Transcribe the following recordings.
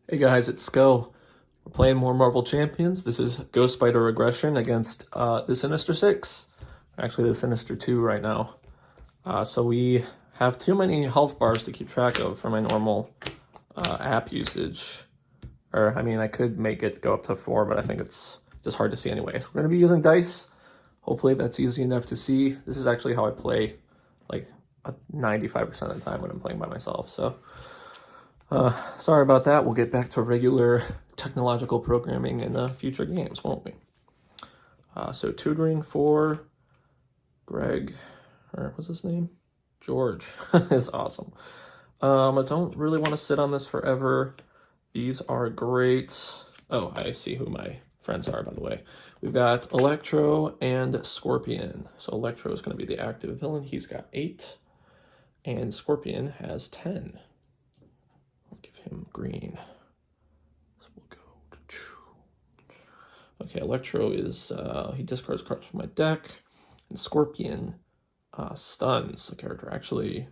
Hey guys, it's Sko. We're playing more Marvel Champions. This is Ghost Spider Aggression against the Sinister 6. Actually, the Sinister 2 right now. So we have too many health bars to keep track of for my normal app usage. Or, I mean, I could make it go up to 4, but I think it's just hard to see anyway. So we're going to be using dice. Hopefully that's easy enough to see. This is actually how I play, like, 95% of the time when I'm playing by myself, so... sorry about that. We'll get back to regular technological programming in future games, won't we? So tutoring for Greg, or what's his name? George is awesome. I don't really want to sit on this forever. These are great. Oh, I see who my friends are, by the way. We've got Electro and Scorpion. So Electro is going to be the active villain. He's got 8, and Scorpion has 10. Give him green. So we'll go. Okay, Electro is he discards cards from my deck, and Scorpion stuns the character. Actually,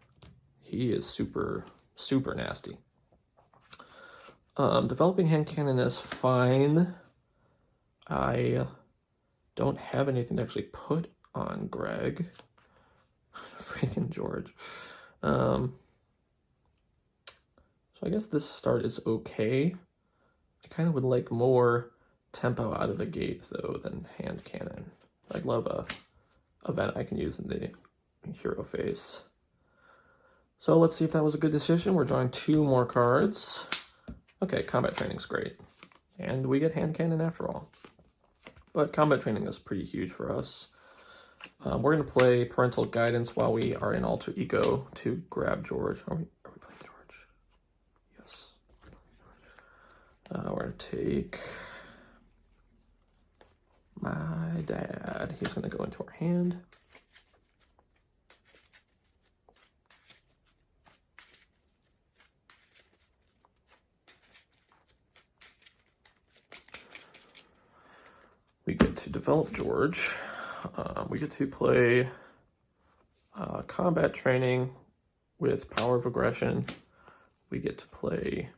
he is super nasty. Developing hand cannon is fine. I don't have anything to actually put on Greg. Freaking George. So I guess this start is okay. I kind of would like more tempo out of the gate, though, than hand cannon. I'd love a event I can use in the hero phase. So let's see if that was a good decision. We're drawing 2 more cards. Okay, combat training's great. And we get hand cannon after all. But combat training is pretty huge for us. We're going to play parental guidance while we are in alter ego to grab George. Are we playing George? Yes. We're going to take my dad. He's going to go into our hand. We get to develop George. We get to play combat training with power of aggression. We get to play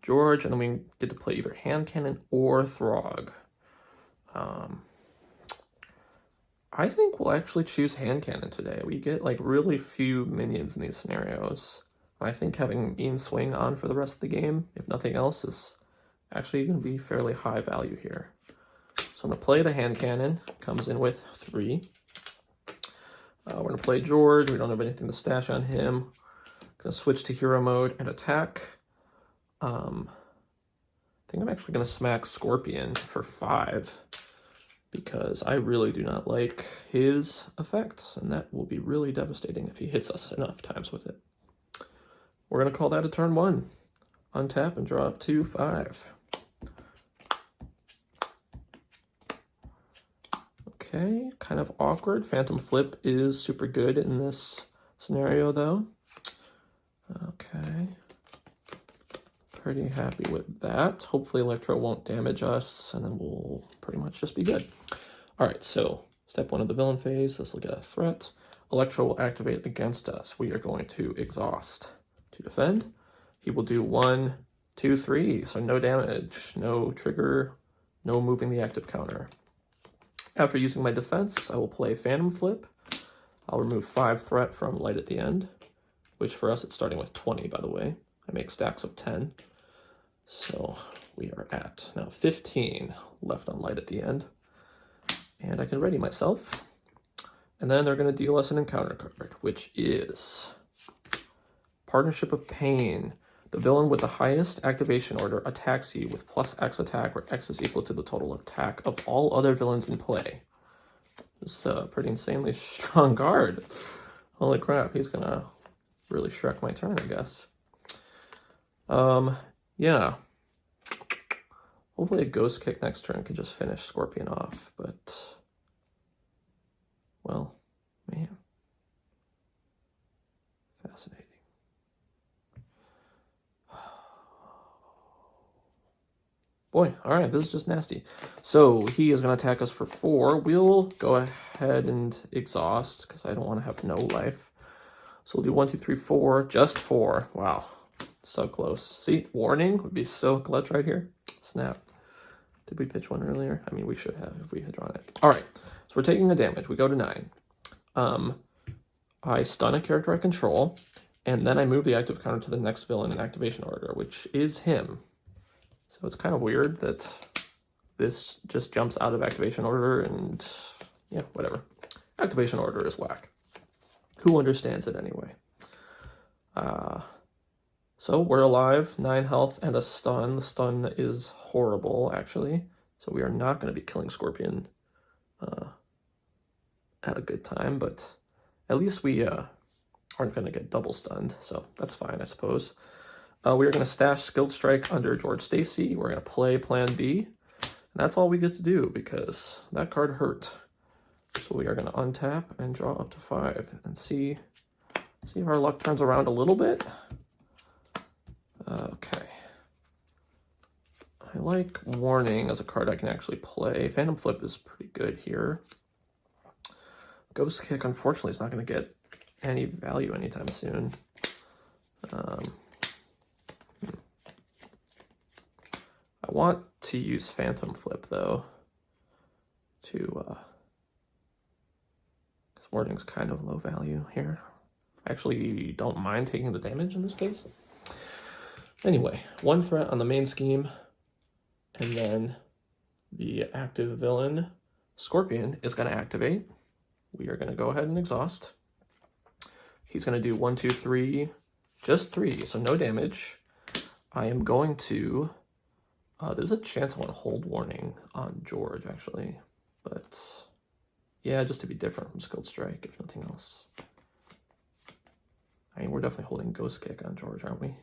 George, and then we get to play either hand cannon or Throg. I think we'll actually choose hand cannon today. We get like really few minions in these scenarios. I think having mean swing on for the rest of the game, if nothing else, is actually going to be fairly high value here. So I'm going to play the hand cannon. Comes in with 3. We're going to play George. We don't have anything to stash on him. Going to switch to hero mode and attack. I think I'm actually going to smack Scorpion for 5 because I really do not like his effect, and that will be really devastating if he hits us enough times with it. We're going to call that a turn 1. Untap and draw up to 5. Okay, kind of awkward. Phantom Flip is super good in this scenario, though. Okay. Pretty happy with that. Hopefully Electro won't damage us, and then we'll pretty much just be good. All right, so step 1 of the villain phase. This will get a threat. Electro will activate against us. We are going to exhaust to defend. He will do 1, 2, 3, so no damage, no trigger, no moving the active counter. After using my defense, I will play Phantom Flip. I'll remove 5 threat from Light at the End, which for us it's starting with 20, by the way. I make stacks of 10. So we are at now 15 left on Light at the End. And I can ready myself. And then they're going to deal us an encounter card, which is Partnership of Pain. The villain with the highest activation order attacks you with +X attack, where X is equal to the total attack of all other villains in play. This is a pretty insanely strong card. Holy crap, he's gonna really Shrek my turn, I guess. Yeah. Hopefully a Ghost Kick next turn can just finish Scorpion off, but... well, man. Fascinating. Boy, all right, this is just nasty. So he is going to attack us for 4. We'll go ahead and exhaust because I don't want to have no life. So we'll do 1, 2, 3, 4, just 4. Wow. So close. See, warning would be so clutch right here. Snap. Did we pitch one earlier? I mean, we should have if we had drawn it. All right, so we're taking the damage. We go to 9. I stun a character I control, and then I move the active counter to the next villain in activation order, which is him. So it's kind of weird that this just jumps out of activation order, and yeah, whatever. Activation order is whack. Who understands it anyway? So we're alive, 9 health and a stun. The stun is horrible, actually. So we are not going to be killing Scorpion at a good time, but at least we aren't going to get double stunned, so that's fine, I suppose. We are going to stash Skilled Strike under George Stacy. We're going to play Plan B, and that's all we get to do because that card hurt. So we are going to untap and draw up to 5 and see if our luck turns around a little bit. Okay. I like Warning as a card I can actually play. Phantom Flip is pretty good here. Ghost Kick, unfortunately, is not going to get any value anytime soon. I want to use Phantom Flip, though, because Warning's kind of low value here. I actually don't mind taking the damage in this case. Anyway, 1 threat on the main scheme, and then the active villain, Scorpion, is going to activate. We are going to go ahead and exhaust. He's going to do 1, 2, 3, just 3, so no damage. I am going to, there's a chance I want to hold Warning on George, actually, but yeah, just to be different from Skilled Strike, if nothing else. I mean, we're definitely holding Ghost Kick on George, aren't we?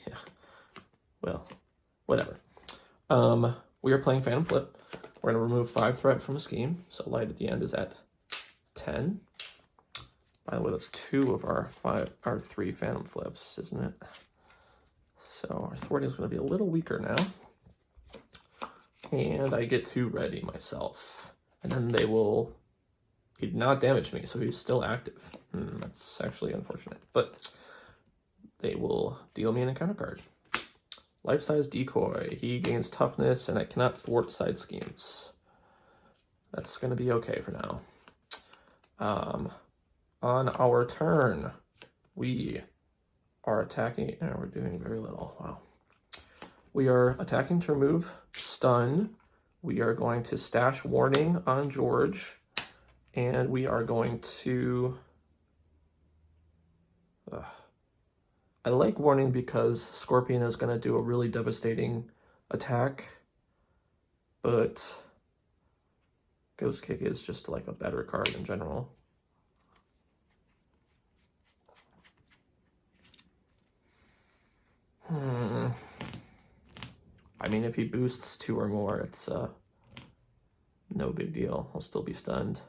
Yeah, well, whatever. We are playing Phantom Flip. We're going to remove 5 threat from a scheme, so light at the end is at 10. By the way, that's 2 of our 3 Phantom Flips, isn't it? So our thwarting is going to be a little weaker now. And I get to ready myself. And then they will... He did not damage me, so he's still active. That's actually unfortunate, but they will deal me an encounter card. Life-size Decoy. He gains toughness, and I cannot thwart side schemes. That's going to be okay for now. On our turn, we are attacking, and we're doing very little. Wow. We are attacking to remove stun. We are going to stash Warning on George, and we are going to... I like Warning because Scorpion is going to do a really devastating attack, but Ghost Kick is just like a better card in general. I mean, if he boosts 2 or more, it's no big deal. I'll still be stunned.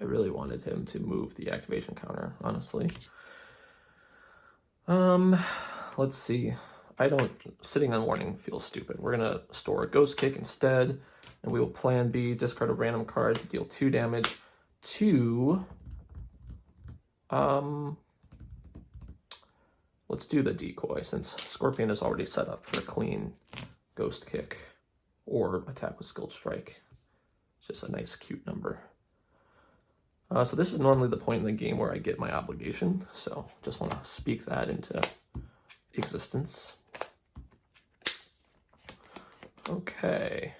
I really wanted him to move the activation counter, honestly. Let's see. Sitting on Warning feels stupid. We're gonna store a Ghost Kick instead, and we will plan B, discard a random card to deal 2 damage to, let's do the Decoy, since Scorpion is already set up for a clean Ghost Kick or attack with Skilled Strike. It's just a nice, cute number. So this is normally the point in the game where I get my obligation, so just want to speak that into existence. Okay,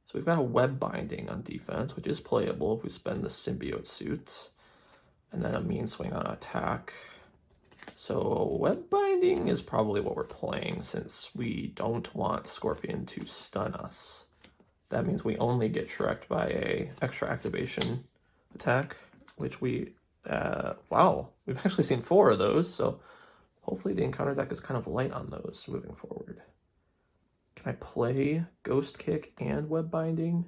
so we've got a Web Binding on defense, which is playable if we spend the Symbiote Suit, and then a Mean Swing on attack. So Web Binding is probably what we're playing since we don't want Scorpion to stun us. That means we only get shreked by a extra activation attack, which we, wow, we've actually seen 4 of those, so hopefully the encounter deck is kind of light on those moving forward. Can I play Ghost Kick and Web Binding?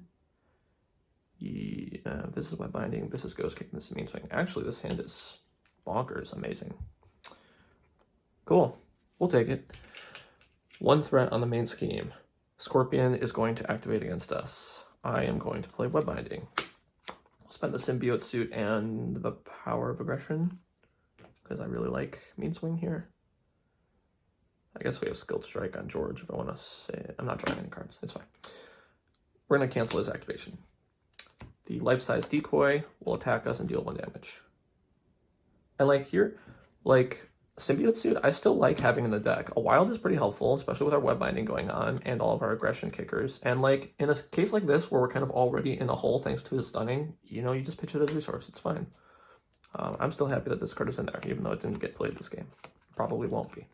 Yeah, this is Web Binding, this is Ghost Kick, and this is Mean Swing. Actually, this hand is bonkers, amazing. Cool, we'll take it. 1 threat on the main scheme. Scorpion is going to activate against us. I am going to play Web Binding. I'll spend the symbiote suit and the power of aggression because I really like mean swing here. I guess we have skilled strike on George if I want to say. I'm not drawing any cards. It's fine. We're going to cancel his activation. The life-size decoy will attack us and deal 1 damage. And like here, like symbiote suit, I still like having in the deck. A wild is pretty helpful, especially with our web binding going on and all of our aggression kickers. And like in a case like this where we're kind of already in a hole thanks to his stunning, you know, you just pitch it as a resource. It's fine. I'm still happy that this card is in there, even though it didn't get played this game. Probably won't be.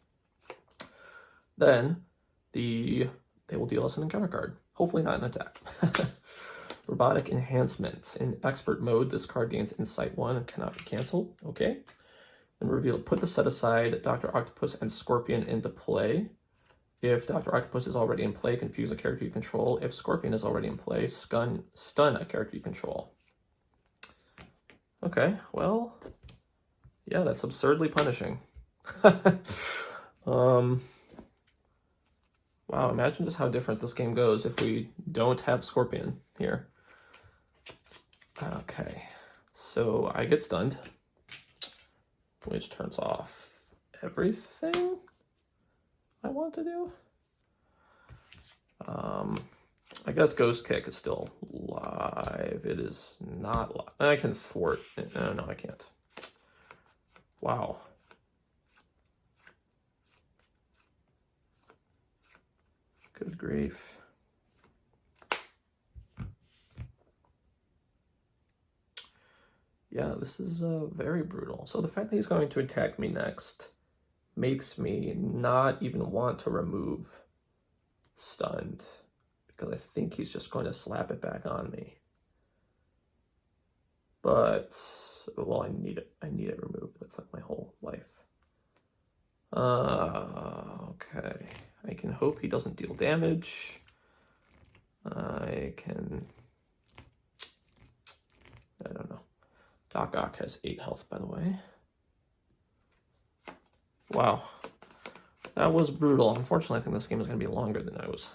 Then they will deal us an encounter card. Hopefully not an attack. Robotic Enhancement. In expert mode, this card gains Insight 1 and cannot be canceled. Okay. And reveal, put the set aside Dr. Octopus and Scorpion into play. If Dr. Octopus is already in play, confuse a character you control. If Scorpion is already in play, stun a character you control. Okay, well, yeah, that's absurdly punishing. Wow, imagine just how different this game goes if we don't have Scorpion here. Okay, so I get stunned, which turns off everything I want to do. I guess Ghost Kick is still live. It is not live. I can thwart it. No, I can't. Wow. Good grief. Yeah, this is very brutal. So the fact that he's going to attack me next makes me not even want to remove stunned, because I think he's just going to slap it back on me. But, well, I need it removed. That's like my whole life. Okay. I can hope he doesn't deal damage. I don't know. Doc Ock has 8 health, by the way. Wow. That was brutal. Unfortunately, I think this game is going to be longer than I was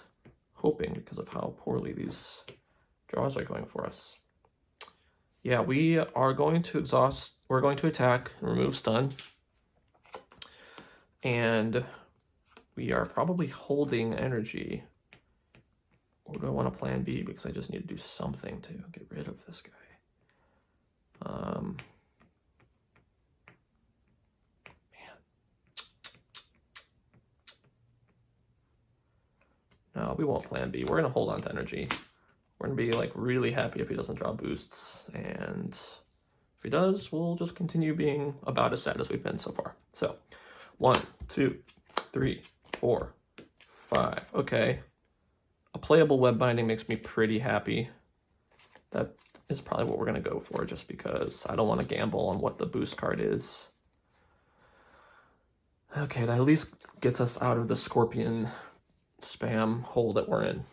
hoping because of how poorly these draws are going for us. Yeah, we are going to exhaust. We're going to attack and remove stun. And we are probably holding energy. Or do I want a plan B? Because I just need to do something to get rid of this guy. No, we won't plan B. We're going to hold on to energy. We're going to be like really happy if he doesn't draw boosts. And if he does, we'll just continue being about as sad as we've been so far. So 1, 2, 3, 4, 5. Okay. A playable web binding makes me pretty happy. That is probably what we're going to go for, just because I don't want to gamble on what the boost card is. Okay, that at least gets us out of the Scorpion spam hole that we're in.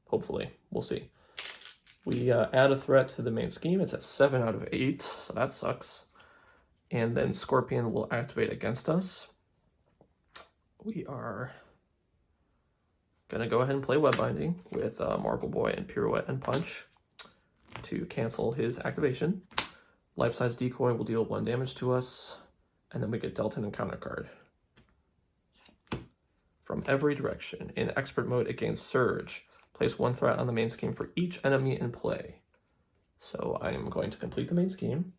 Hopefully. We'll see. We add a threat to the main scheme. It's at 7 out of 8, so that sucks. And then Scorpion will activate against us. We are going to go ahead and play web binding with Marble Boy and Pirouette and Punch to cancel his activation. Life-size decoy will deal 1 damage to us, and then we get dealt an encounter card. From every direction. In expert mode, it gains Surge. Place 1 threat on the main scheme for each enemy in play. So I am going to complete the main scheme,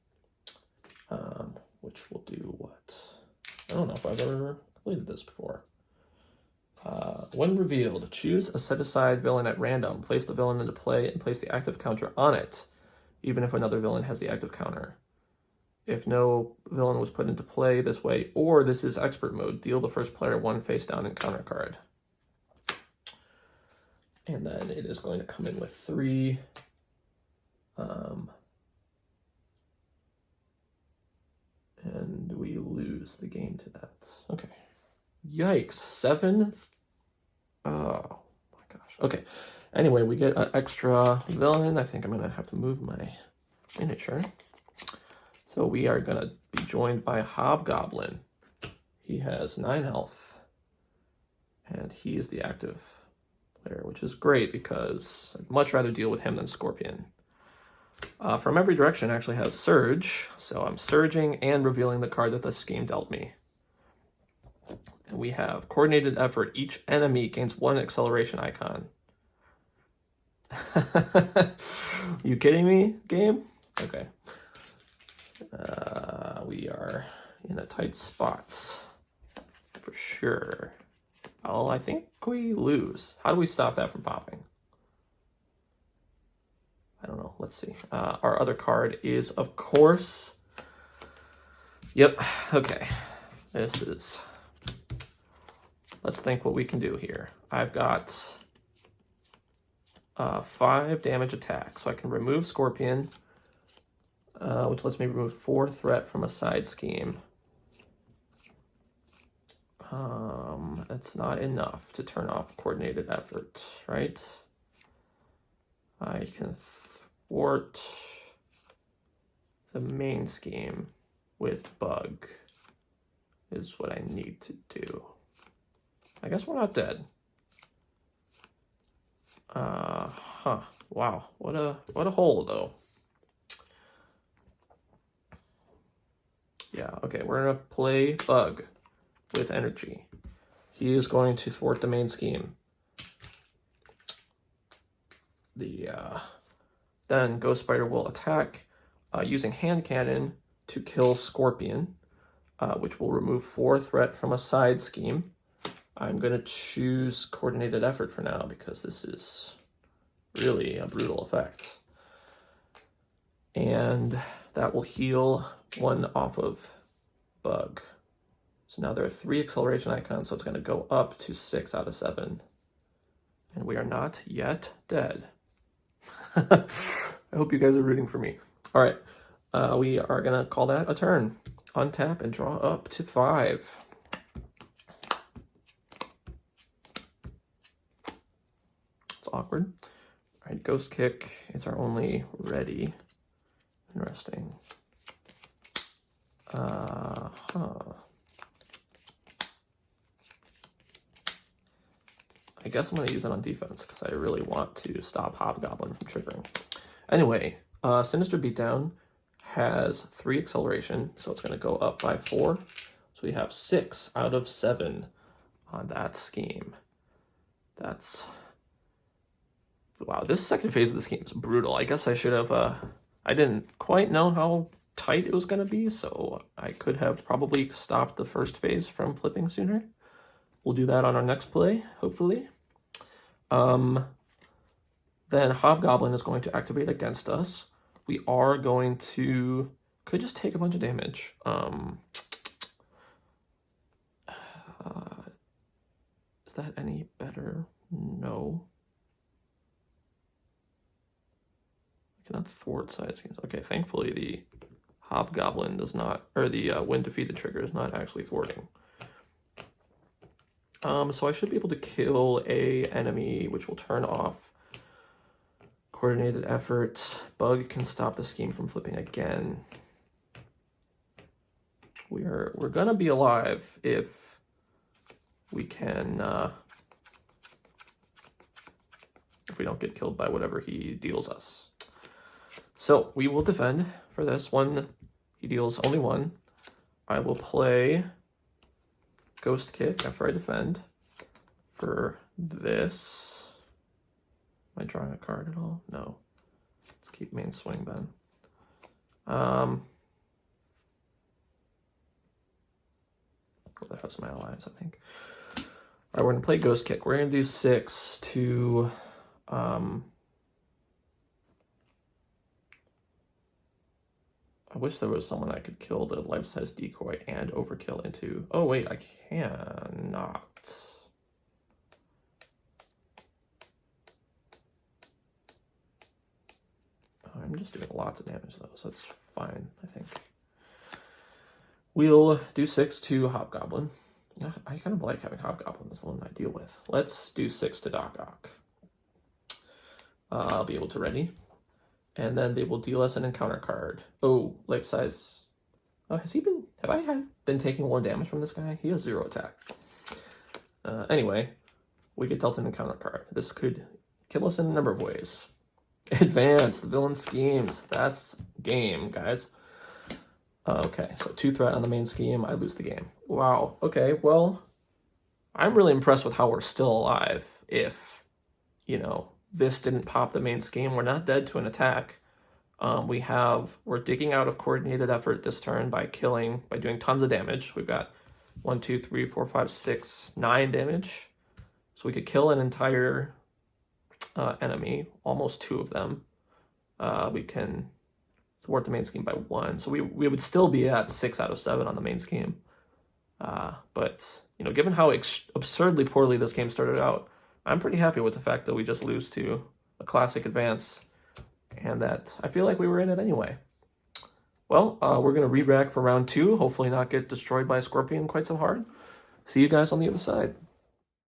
which will do what? I don't know if I've ever completed this before. When revealed, choose a set-aside villain at random. Place the villain into play and place the active counter on it, even if another villain has the active counter. If no villain was put into play this way, or this is expert mode, deal the first player 1 face-down encounter card. And then it is going to come in with 3. And we lose the game to that. Okay. Yikes. 7? Oh my gosh. Okay. Anyway, we get an extra villain. I think I'm going to have to move my miniature. So we are going to be joined by Hobgoblin. He has 9 health. And he is the active player, which is great because I'd much rather deal with him than Scorpion. From Every Direction actually has Surge, so I'm surging and revealing the card that this game dealt me. And we have Coordinated Effort. Each enemy gains 1 acceleration icon. You kidding me, game? Okay. We are in a tight spot for sure. Oh, I think we lose. How do we stop that from popping? I don't know. Let's see. Our other card is, of course... Yep. Okay. This is... Let's think what we can do here. I've got 5 damage attack. So I can remove Scorpion, which lets me remove 4 threat from a side scheme. That's not enough to turn off Coordinated Effort, right? I can thwart the main scheme with Bug is what I need to do. I guess we're not dead. Wow. What a hole though. Yeah, okay, we're gonna play Bug with energy. He is going to thwart the main scheme. Then Ghost Spider will attack using Hand Cannon to kill Scorpion, which will remove 4 threat from a side scheme. I'm going to choose Coordinated Effort for now because this is really a brutal effect. And that will heal 1 off of Bug. So now there are 3 acceleration icons, so it's going to go up to 6 out of 7. And we are not yet dead. I hope you guys are rooting for me. All right, we are going to call that a turn. Untap and draw up to 5. It's awkward. All right, Ghost Kick is our only ready. Interesting. I guess I'm going to use it on defense because I really want to stop Hobgoblin from triggering. Anyway, Sinister Beatdown has 3 acceleration, so it's going to go up by 4. So we have 6 out of 7 on that scheme. That's... Wow, this second phase of the scheme is brutal. I guess I should have... I didn't quite know how tight it was going to be, so I could have probably stopped the first phase from flipping sooner. We'll do that on our next play, hopefully. Then Hobgoblin is going to activate against us. We are going to... Could just take a bunch of damage. Is that any better? No. I cannot thwart side schemes. Okay, thankfully the Hobgoblin does not... Or the when defeated trigger is not actually thwarting. So I should be able to kill a enemy, which will turn off Coordinated Effort. Bug can stop the scheme from flipping again. We're gonna be alive if we can, if we don't get killed by whatever he deals us. So we will defend for this one. He deals only 1. I will play Ghost Kick after I defend for this. Am I drawing a card at all? No. Let's keep main swing then. That helps my allies, I think. All right, we're gonna play Ghost Kick. We're gonna do 6 to I wish there was someone I could kill the life-size decoy and overkill into... Oh, wait, I cannot. I'm just doing lots of damage, though, so that's fine, I think. We'll do 6 to Hobgoblin. I kind of like having Hobgoblin as the one I deal with. Let's do 6 to Doc Ock. I'll be able to ready. And then they will deal us an encounter card. Oh, life size. Oh, have I been taking 1 damage from this guy? He has 0 attack. Anyway, we get dealt an encounter card. This could kill us in a number of ways. Advance, the villain schemes. That's game, guys. Okay, so 2 threat on the main scheme. I lose the game. Wow. Okay, well, I'm really impressed with how we're still alive. If, you know, this didn't pop the main scheme, we're not dead to an attack. We're digging out of coordinated effort this turn by doing tons of damage. We've got 1, 2, 3, 4, 5, 6, 9 damage. So we could kill an entire enemy, almost 2 of them. We can thwart the main scheme by 1. So we would still be at 6 out of 7 on the main scheme. But, you know, given how absurdly poorly this game started out, I'm pretty happy with the fact that we just lose to a classic advance and that I feel like we were in it anyway. Well, we're going to re-rack for round 2, hopefully not get destroyed by a scorpion quite so hard. See you guys on the other side.